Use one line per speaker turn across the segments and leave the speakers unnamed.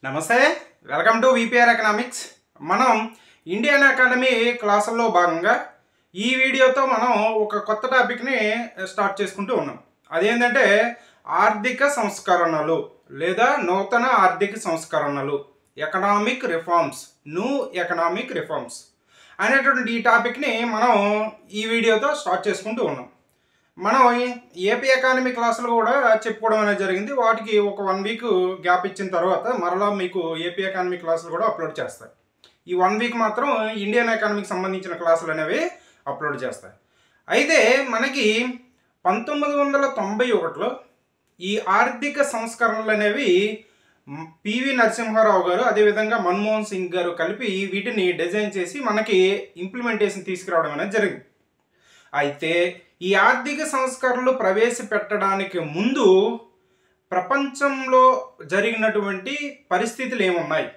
నమస్తే, welcome to VPR economics. మనం Indian economy క్లాసుల్లో భాగంగా ఈ వీడియోతో మనం ఒక కొత్త టాపిక్ని స్టార్ట్ చేసుకుంటూ ఉన్నాం. అదేంటంటే ఆర్థిక సంస్కరణలు లేదా నూతన ఆర్థిక సంస్కరణలు, economic reforms, new economic reforms అనేటువంటి ఈ టాపిక్ని మనం ఈ వీడియోతో స్టార్ట్ చేసుకుంటూ ఉన్నాం. మనం ఏపీ ఎకానమీ క్లాసులు కూడా చెప్పుకోవడం అనేది జరిగింది. వాటికి ఒక 1 వీక్ గ్యాప్ ఇచ్చిన తర్వాత మరలా మీకు ఏపీ ఎకానమీ క్లాసులు కూడా అప్లోడ్ చేస్తాయి. ఈ 1 వీక్ మాత్రం ఇండియన్ ఎకానమీకి సంబంధించిన క్లాసులు అనేవి అప్లోడ్ చేస్తాయి. అయితే మనకి 1991లో ఈ ఆర్థిక సంస్కరణలు అనేవి పివి నరసింహారావు గారు అదేవిధంగా మన్మోహన్ సింగ్ గారు కలిపి వీటిని డిజైన్ చేసి మనకి ఇంప్లిమెంటేషన్ తీసుకురావడం అనేది జరిగింది. అయితే ఈ ఆర్థిక సంస్కరణలు ప్రవేశపెట్టడానికి ముందు ప్రపంచంలో జరిగినటువంటి పరిస్థితులు ఏమున్నాయి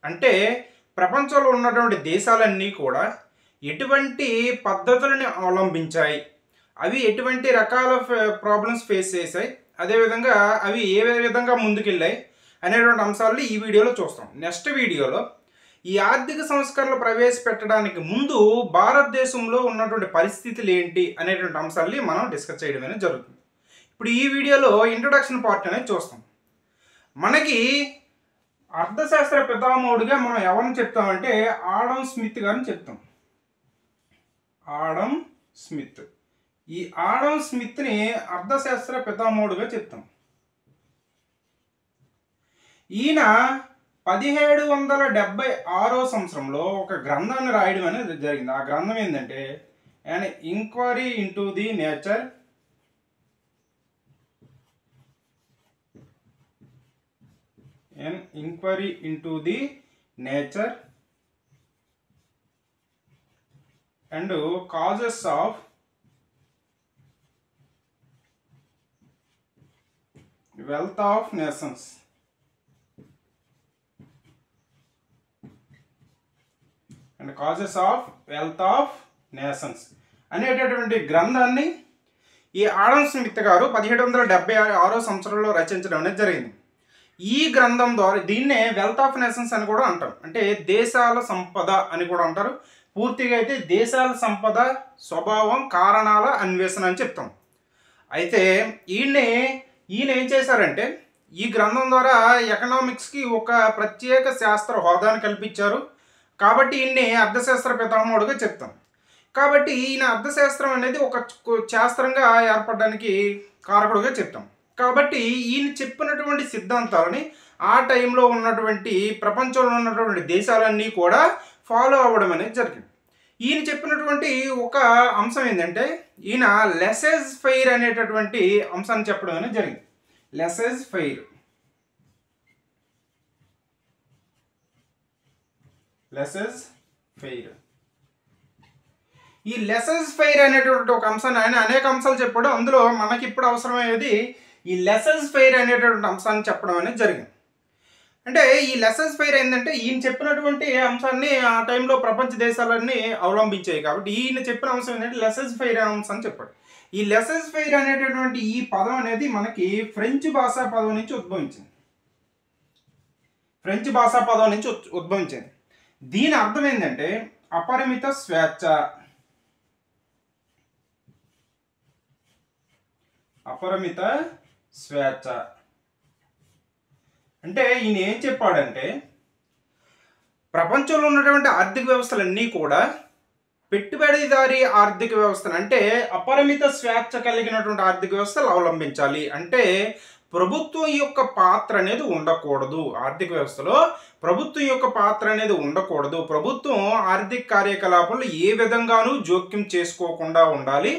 అంటే, ప్రపంచంలో ఉన్నటువంటి దేశాలన్నీ కూడా ఎటువంటి పద్ధతులను అవలంబించాయి, అవి ఎటువంటి రకాల ప్రాబ్లమ్స్ ఫేస్ చేశాయి, అదేవిధంగా అవి ఏ విధంగా ముందుకెళ్ళాయి అనేటువంటి అంశాలను ఈ వీడియోలో చూస్తాం. నెక్స్ట్ వీడియోలో ఈ ఆర్థిక సంస్కరణలు ప్రవేశపెట్టడానికి ముందు భారతదేశంలో ఉన్నటువంటి పరిస్థితులు ఏంటి అనేటువంటి అంశాలని మనం డిస్కస్ చేయడం అనేది జరుగుతుంది. ఇప్పుడు ఈ వీడియోలో ఇంట్రొడక్షన్ పార్ట్ అనేది చూస్తాం. మనకి అర్థశాస్త్ర పితామహుడిగా మనం ఎవరిని చెప్తామంటే ఆడమ్ స్మిత్ గారిని చెప్తాం. Adam Smith. ఈ ఆడమ్ స్మిత్ని అర్థశాస్త్ర పితామహుడిగా చెప్తాం. ఈయన 1776 సంవత్సరంలో ఒక గ్రంథాన్ని రాయడం అనేది జరిగింది. ఆ గ్రంథం ఏంటంటే and inquiry into the nature and causes of wealth of nations. And causes of wealth of nations అనేటటువంటి గ్రంథాన్ని ఈ ఆడమ్ స్మిత్ గారు 1776 సంవత్సరంలో రచించడం అనేది జరిగింది. ఈ గ్రంథం ద్వారా దీన్నే వెల్త్ ఆఫ్ నేషన్స్ అని కూడా అంటారు, అంటే దేశాల సంపద అని కూడా అంటారు. పూర్తిగా అయితే దేశాల సంపద స్వభావం కారణాల అన్వేషణ అని చెప్తాం. అయితే ఈయన ఏం చేశారంటే ఈ గ్రంథం ద్వారా ఎకనామిక్స్కి ఒక ప్రత్యేక శాస్త్ర హోదాను కల్పించారు. కాబట్టి ఈయన్ని అర్థశాస్త్ర పితామహుడుగా చెప్తాం. కాబట్టి ఈయన అర్థశాస్త్రం అనేది ఒక శాస్త్రంగా ఏర్పడడానికి కారకుడుగా చెప్తాం. కాబట్టి ఈయన చెప్పినటువంటి సిద్ధాంతాలని ఆ టైంలో ఉన్నటువంటి ప్రపంచంలో ఉన్నటువంటి దేశాలన్నీ కూడా ఫాలో అవ్వడం అనేది జరిగింది. ఈయన చెప్పినటువంటి ఒక అంశం ఏంటంటే ఈయన లెసెజ్ ఫెయిర్ అనేటటువంటి అంశాన్ని చెప్పడం అనేది జరిగింది. లెసెజ్ ఫెయిర్. ఈ లెసెజ్ ఫెయిర్ అనేటువంటి ఒక అంశాన్ని ఆయన అనేక అంశాలు చెప్పాడు. అందులో మనకి ఇప్పుడు అవసరమయ్యేది ఈ లెసెజ్ ఫెయిర్ అనేటువంటి అంశాన్ని చెప్పడం అనేది జరిగింది. అంటే ఈ లెసెజ్ ఫెయిర్ ఏంటంటే ఈయన చెప్పినటువంటి అంశాన్ని ఆ టైంలో ప్రపంచ దేశాలన్నీ అవలంబించాయి. కాబట్టి ఈయన చెప్పిన అంశం ఏంటంటే లెసెజ్ ఫెయిర్ అంశం అని చెప్పాడు. ఈ లెసెజ్ ఫెయిర్ అనేటటువంటి ఈ పదం అనేది మనకి ఫ్రెంచ్ భాషా పదం నుంచి ఉద్భవించింది. దీని అర్థం ఏంటంటే అపరిమిత స్వేచ్ఛ. అంటే ఈయన ఏం చెప్పాడంటే ప్రపంచంలో ఉన్నటువంటి ఆర్థిక వ్యవస్థలన్నీ కూడా పెట్టుబడిదారీ ఆర్థిక వ్యవస్థలు, అంటే అపరిమిత స్వేచ్ఛ కలిగినటువంటి ఆర్థిక వ్యవస్థలు అవలంబించాలి. అంటే ప్రభుత్వం యొక్క పాత్ర అనేది ఉండకూడదు. ఆర్థిక వ్యవస్థలో ప్రభుత్వం యొక్క పాత్ర అనేది ఉండకూడదు. ప్రభుత్వం ఆర్థిక కార్యకలాపాలు ఏ విధంగానూ జోక్యం చేసుకోకుండా ఉండాలి.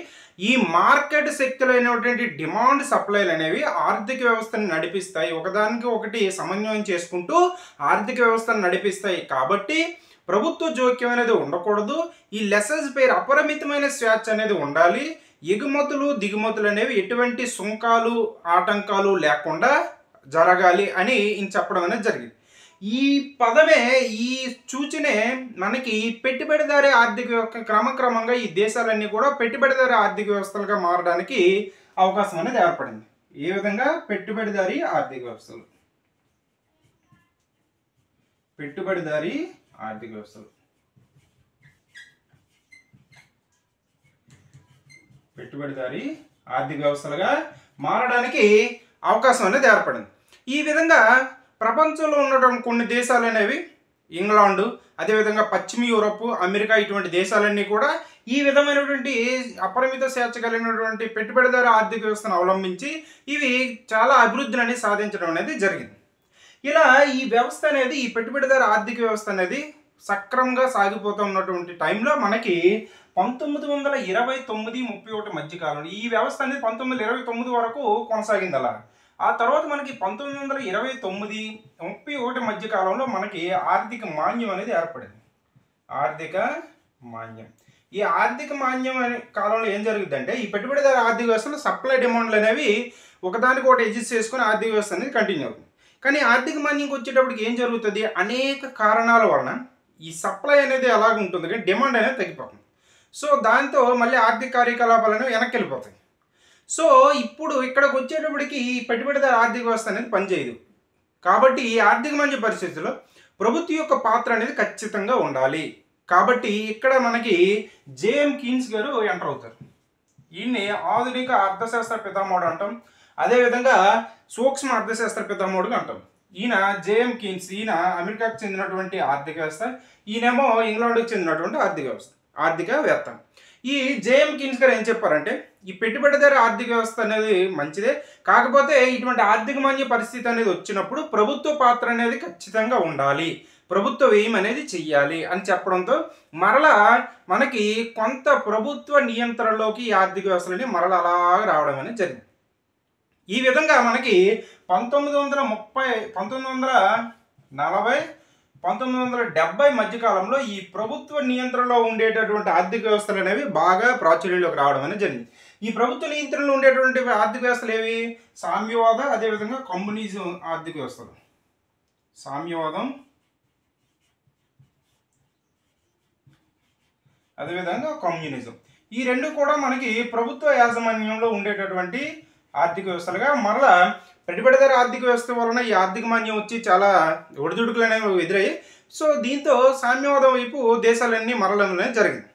ఈ మార్కెట్ శక్తులైనటువంటి డిమాండ్ సప్లైలు అనేవి ఆర్థిక వ్యవస్థను నడిపిస్తాయి, ఒకదానికి ఒకటి సమన్వయం చేసుకుంటూ ఆర్థిక వ్యవస్థను నడిపిస్తాయి. కాబట్టి ప్రభుత్వ జోక్యం అనేది ఉండకూడదు. ఈ లెసెజ్ ఫెయిర్ అపరిమితమైన స్వేచ్ఛ అనేది ఉండాలి. ఎగుమతులు దిగుమతులు అనేవి ఎటువంటి సుంకాలు ఆటంకాలు లేకుండా జరగాలి అని ఈయన చెప్పడం అనేది జరిగింది. ఈ పదమే ఈ సూచనే మనకి పెట్టుబడిదారీ ఆర్థిక వ్యవస్థ క్రమక్రమంగా ఈ దేశాలన్నీ కూడా పెట్టుబడిదారీ ఆర్థిక వ్యవస్థలుగా మారడానికి అవకాశం అనేది ఏర్పడింది. ఏ విధంగా పెట్టుబడిదారీ ఆర్థిక వ్యవస్థలు. పెట్టుబడిదారీ ఆర్థిక వ్యవస్థలు. పెట్టుబడిదారీ ఆర్థిక వ్యవస్థలుగా మారడానికి అవకాశం అనేది ఏర్పడింది. ఈ విధంగా ప్రపంచంలో ఉన్నటువంటి కొన్ని దేశాలు అనేవి ఇంగ్లాండు, అదేవిధంగా పశ్చిమ యూరప్, అమెరికా ఇటువంటి దేశాలన్నీ కూడా ఈ విధమైనటువంటి అపరిమిత స్వేచ్ఛ కలిగినటువంటి పెట్టుబడిదారీ ఆర్థిక వ్యవస్థను అవలంబించి ఇవి చాలా అభివృద్ధిని అనేది సాధించడం అనేది జరిగింది. ఇలా ఈ వ్యవస్థ అనేది, ఈ పెట్టుబడిదారీ ఆర్థిక వ్యవస్థ అనేది సక్రమంగా సాగిపోతున్నటువంటి టైంలో మనకి 1929-31 మధ్యకాలంలో ఈ వ్యవస్థ అనేది 1929 వరకు కొనసాగింది. అలా ఆ తర్వాత మనకి 1929-31 మధ్య కాలంలో మనకి ఆర్థిక మాంద్యం అనేది ఏర్పడింది. ఆర్థిక మాంద్యం. ఈ ఆర్థిక మాంద్యం అనే కాలంలో ఏం జరుగుతుందంటే ఈ పెట్టుబడిదారీ ఆర్థిక వ్యవస్థలో సప్లై డిమాండ్లు అనేవి ఒకదానికొకటి అడ్జస్ట్ చేసుకుని ఆర్థిక వ్యవస్థ అనేది కంటిన్యూ అవుతుంది. కానీ ఆర్థిక మాంద్యంకి వచ్చేటప్పటికి ఏం జరుగుతుంది, అనేక కారణాల వలన ఈ సప్లై అనేది అలాగ ఉంటుంది కానీ డిమాండ్ అనేది తగ్గిపోతుంది. సో దాంతో మళ్ళీ ఆర్థిక కార్యకలాపాలు అనేవి వెనక్కి వెళ్ళిపోతాయి. సో ఇప్పుడు ఇక్కడికి వచ్చేటప్పటికి ఈ పెట్టుబడిదారీ ఆర్థిక వ్యవస్థ అనేది పనిచేయదు. కాబట్టి ఈ ఆర్థిక మాంద్య పరిస్థితుల్లో ప్రభుత్వం యొక్క పాత్ర అనేది ఖచ్చితంగా ఉండాలి. కాబట్టి ఇక్కడ మనకి జేఎం కీన్స్ గారు ఎంటర్ అవుతారు. ఈయన్ని ఆధునిక అర్థశాస్త్ర పితామహుడు అంటాం, అదేవిధంగా సూక్ష్మ అర్థశాస్త్ర పితామహుడుగా అంటాం. ఈయన జేఎం కీన్స్, ఈయన అమెరికాకు చెందినటువంటి ఆర్థిక వ్యవస్థ, ఈయనేమో ఇంగ్లాండ్కి చెందినటువంటి ఆర్థికవేత్త. ఈ జేఎం కీన్స్ గారు ఏం చెప్పారంటే ఈ పెట్టుబడిదారీ ఆర్థిక వ్యవస్థ అనేది మంచిదే, కాకపోతే ఇటువంటి ఆర్థిక మాంద్య పరిస్థితి అనేది వచ్చినప్పుడు ప్రభుత్వ పాత్ర అనేది ఖచ్చితంగా ఉండాలి, ప్రభుత్వ వ్యయం అనేది చెయ్యాలి అని చెప్పడంతో మరలా మనకి కొంత ప్రభుత్వ నియంత్రణలోకి ఈ ఆర్థిక వ్యవస్థలని మరలా అలాగా రావడం అనేది జరిగింది. ఈ విధంగా మనకి 1940-1970 మధ్యకాలంలో ఈ ప్రభుత్వ నియంత్రణలో ఉండేటటువంటి ఆర్థిక వ్యవస్థలు అనేవి బాగా ప్రాచుర్యంలోకి రావడం అనేది జరిగింది. ఈ ప్రభుత్వ నియంత్రణలో ఉండేటువంటి ఆర్థిక వ్యవస్థలు ఏవి, సామ్యవాద, అదేవిధంగా కమ్యూనిజం ఆర్థిక వ్యవస్థలు. సామ్యవాదం, అదేవిధంగా కమ్యూనిజం, ఈ రెండు కూడా మనకి ప్రభుత్వ యాజమాన్యంలో ఉండేటటువంటి ఆర్థిక వ్యవస్థలుగా మరలా పెట్టుబడిదారీ ఆర్థిక వ్యవస్థ వలన ఈ ఆర్థిక మాంద్యం వచ్చి చాలా ఒడిదుడుకులు అనేవి ఎదురయ్యాయి. సో దీంతో సామ్యవాదం వైపు దేశాలన్నీ మరలడం అనేది జరిగింది.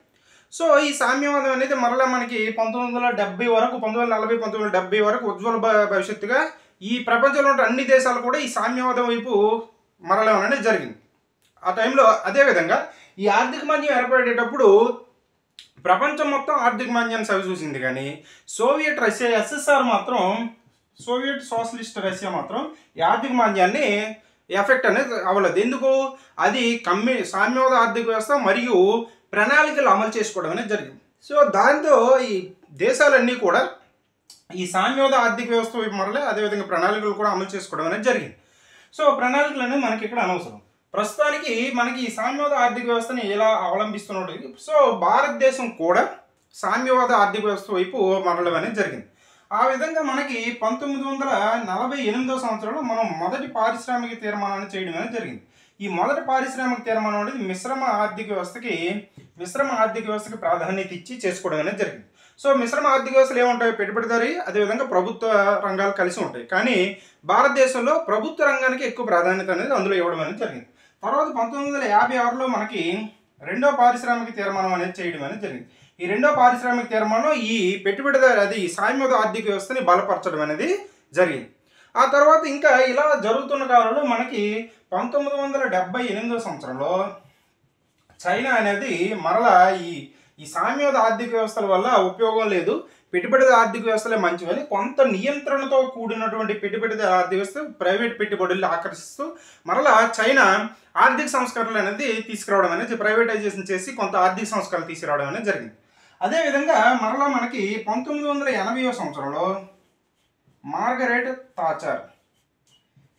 సో ఈ సామ్యవాదం అనేది మరలా మనకి 1970 వరకు, 1940-1970 వరకు ఉజ్వల భవిష్యత్తుగా ఈ ప్రపంచంలో ఉన్న అన్ని దేశాలు కూడా ఈ సామ్యవాదం వైపు మరలడం అనేది జరిగింది ఆ టైంలో. అదేవిధంగా ఈ ఆర్థిక మాంద్యం ఏర్పడేటప్పుడు ప్రపంచం మొత్తం ఆర్థిక మాంద్యాన్ని సవిచూసింది, కానీ సోవియట్ రష్యా, ఎస్ఎస్ఆర్ మాత్రం, సోవియట్ సోషలిస్ట్ రష్యా మాత్రం ఈ ఆర్థిక మాంద్యాన్ని ఎఫెక్ట్ అనేది అవ్వలేదు. ఎందుకు, అది సామ్యవాద ఆర్థిక వ్యవస్థ మరియు ప్రణాళికలు అమలు చేసుకోవడం అనేది జరిగింది. సో దాంతో ఈ దేశాలన్నీ కూడా ఈ సామ్యవాద ఆర్థిక వ్యవస్థ వైపు మరలే, అదేవిధంగా ప్రణాళికలు కూడా అమలు చేసుకోవడం అనేది జరిగింది. సో ప్రణాళికలు అనేవి మనకి ఇక్కడ అనవసరం. ప్రస్తుతానికి మనకి ఈ సామ్యవాద ఆర్థిక వ్యవస్థని ఎలా అవలంబిస్తున్నాడు. సో భారతదేశం కూడా సామ్యవాద ఆర్థిక వ్యవస్థ వైపు మరలడం అనేది జరిగింది. ఆ విధంగా మనకి 1948 సంవత్సరంలో మనం మొదటి పారిశ్రామిక తీర్మానాన్ని చేయడం అనేది జరిగింది. ఈ మొదటి పారిశ్రామిక తీర్మానం అనేది మిశ్రమ ఆర్థిక వ్యవస్థకి ప్రాధాన్యత ఇచ్చి చేసుకోవడం అనేది జరిగింది. సో మిశ్రమ ఆర్థిక వ్యవస్థలు ఏముంటాయి, పెట్టుబడిదారీ, అదేవిధంగా ప్రభుత్వ రంగాలు కలిసి ఉంటాయి. కానీ భారతదేశంలో ప్రభుత్వ రంగానికి ఎక్కువ ప్రాధాన్యత అనేది అందులో ఇవ్వడం అనేది జరిగింది. తర్వాత 1956లో మనకి రెండో పారిశ్రామిక తీర్మానం అనేది చేయడం అనేది జరిగింది. ఈ రెండో పారిశ్రామిక తీర్మానం ఈ పెట్టుబడిదారీ, అది సామ్యవాద ఆర్థిక వ్యవస్థని బలపరచడం అనేది జరిగింది. ఆ తర్వాత ఇంకా ఇలా జరుగుతున్న కాలంలో మనకి 1978 సంవత్సరంలో చైనా అనేది మరలా ఈ సామ్యవాద ఆర్థిక వ్యవస్థల వల్ల ఉపయోగం లేదు, పెట్టుబడిదారీ ఆర్థిక వ్యవస్థలే మంచివని కొంత నియంత్రణతో కూడినటువంటి పెట్టుబడిదారీ ఆర్థిక వ్యవస్థ, ప్రైవేట్ పెట్టుబడులు ఆకర్షిస్తూ మరలా చైనా ఆర్థిక సంస్కరణలు అనేది తీసుకురావడం అనేది, ప్రైవేటైజేషన్ చేసి కొంత ఆర్థిక సంస్కరణలు తీసుకురావడం అనేది జరిగింది. అదేవిధంగా మరలా మనకి 1980 సంవత్సరంలో మార్గరెట్ థాచర్,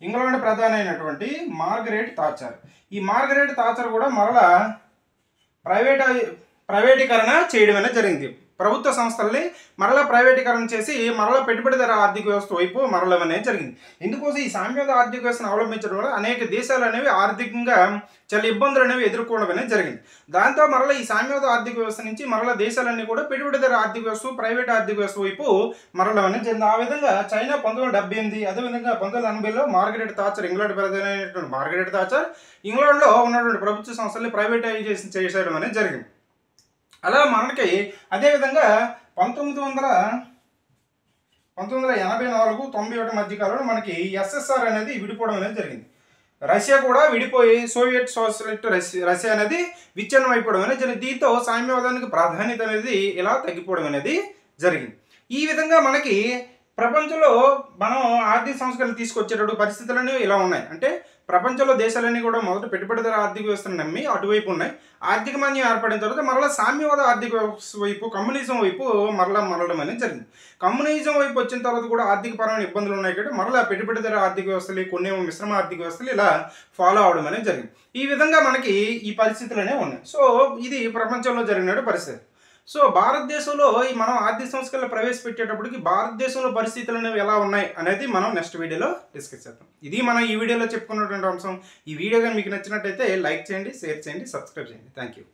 ఇంగ్లాండ్ ప్రధాని అయినటువంటి మార్గరెట్ థాచర్, ఈ మార్గరెట్ థాచర్ కూడా మరలా ప్రైవేటీకరణ చేయడం అనేది జరిగింది. ప్రభుత్వ సంస్థల్ని మరలా ప్రైవేటీకరణ చేసి మరలా పెట్టుబడిదార ఆర్థిక వ్యవస్థ వైపు మరలడం అనేది జరిగింది. ఇందుకోసం ఈ సామ్యవాద ఆర్థిక వ్యవస్థను అవలంబించడం వల్ల అనేక దేశాలు అనేవి ఆర్థికంగా చాలా ఇబ్బందులు అనేవి ఎదుర్కోవడం అనేది జరిగింది. దాంతో మరలా ఈ సామ్యవాద ఆర్థిక వ్యవస్థ నుంచి మరలా దేశాలన్నీ కూడా పెట్టుబడిదార ఆర్థిక వ్యవస్థ ప్రైవేట్ ఆర్థిక వ్యవస్థ వైపు మరలడం అనేది జరిగింది. ఆ విధంగా చైనా 1978, అదేవిధంగా 1980లో మార్గరెట్ థాచర్, ఇంగ్లాండ్ ప్రధానమైనటువంటి మార్గరెట్ థాచర్ ఇంగ్లాండ్లో ఉన్నటువంటి ప్రభుత్వ సంస్థల్ని ప్రైవేటైజేషన్ చేసేయడం అనేది జరిగింది. అలా మనకి అదేవిధంగా 1984-91 మధ్యకాలంలో మనకి ఎస్ఎస్ఆర్ అనేది విడిపోవడం అనేది జరిగింది. రష్యా కూడా విడిపోయి సోవియట్ సోషలిస్ట్ రష్యా అనేది విచ్ఛిన్నం అయిపోవడం అనేది జరిగింది. దీంతో సామ్యవాదానికి ప్రాధాన్యత అనేది ఇలా తగ్గిపోవడం అనేది జరిగింది. ఈ విధంగా మనకి ప్రపంచంలో మనం ఆర్థిక సంస్కరణలు తీసుకొచ్చేటప్పుడు పరిస్థితులు అనేవి ఇలా ఉన్నాయి. అంటే ప్రపంచంలో దేశాలన్నీ కూడా మొదట పెట్టుబడిదార ఆర్థిక వ్యవస్థను నమ్మి అటువైపు ఉన్నాయి. ఆర్థిక మాన్యం ఏర్పడిన తర్వాత మరలా సామ్యవాద ఆర్థిక వ్యవస్థ వైపు, కమ్యూనిజం వైపు మరలడం అనేది జరిగింది. కమ్యూనిజం వైపు వచ్చిన తర్వాత కూడా ఆర్థిక పరమైన ఇబ్బందులు ఉన్నాయి కాబట్టి మరలా పెట్టుబడిదార ఆర్థిక వ్యవస్థలు, కొన్ని మిశ్రమ ఆర్థిక వ్యవస్థలు ఇలా ఫాలో అవడం అనేది జరిగింది. ఈ విధంగా మనకి ఈ పరిస్థితులు అనేవి ఉన్నాయి. సో ఇది ప్రపంచంలో జరిగిన పరిస్థితి. సో భారతదేశంలో ఈ మనం ఆర్థిక సంస్కరణలు ప్రవేశపెట్టేటప్పటికి భారతదేశంలో పరిస్థితులు అనేవి ఎలా ఉన్నాయి అనేది మనం నెక్స్ట్ వీడియోలో డిస్కస్ చేద్దాం. ఇది మనం ఈ వీడియోలో చెప్పుకున్నటువంటి అంశం. ఈ వీడియో కానీ మీకు నచ్చినట్టయితే లైక్ చేయండి, షేర్ చేయండి, సబ్స్క్రైబ్ చేయండి. Thank you.